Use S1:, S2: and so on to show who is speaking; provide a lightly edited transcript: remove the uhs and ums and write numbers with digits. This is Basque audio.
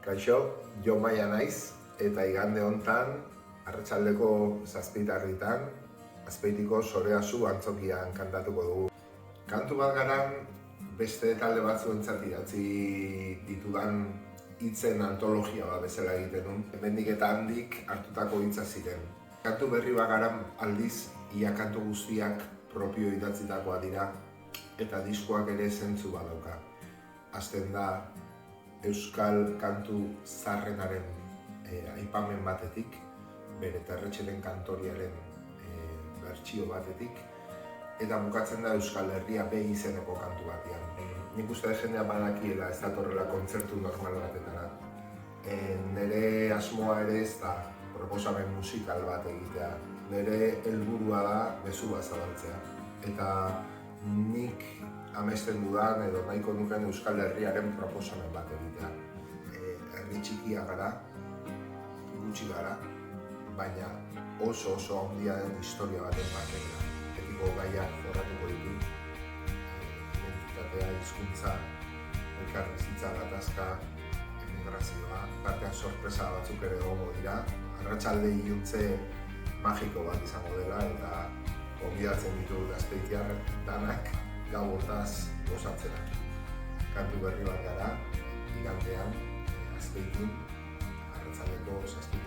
S1: Kaixo, Jon Maia naiz, eta igande hontan, arratsaldeko 7:00 Azpeitiko Soreazu antzokian kantatuko dugu. Kantu bat garan, beste talde batzuentzat idatzi ditudan hitzen antologia bat bezala egiten nun. Hemendik eta handik hartutako hitzak ziren. Kantu berri bat garan aldiz, ia kantu guztiak propio idatzitakoa dira, eta diskoak ere zentzu badauka. Hasten da euskal kantu zaharrenaren aipamen batetik, bere Terretxeren kantoriaren bertsio batetik, eta bukatzen da Euskal Herria B izeneko kantu batean. Nik uste jendea badakiela ez datorrela kontzertu normal batetara. Nire asmoa ere ez da proposamen musikal bat egitea. Nire helburua da mezu bat zabaltzea. Eta nik amesten dudan edo nahiko nuken Euskal Herriaren proposamen bat egitea. Herri txikia gara, gutxi gara, baina oso handia den historia baten batean. Etiko gaiak jorratuko ditu, identitatea, hizkuntza, elkarbizitza, gatazka, emigrazioa, tartean sorpresa batzuk ere egongo dira. Arratsalde iluntze magiko bat izango dela eta gonbidatzen ditu Azpeitiar danak gau hortaz gozatzera. Kantu berri bat gara, igandean, Azpeitin, arratsaldeko 7:00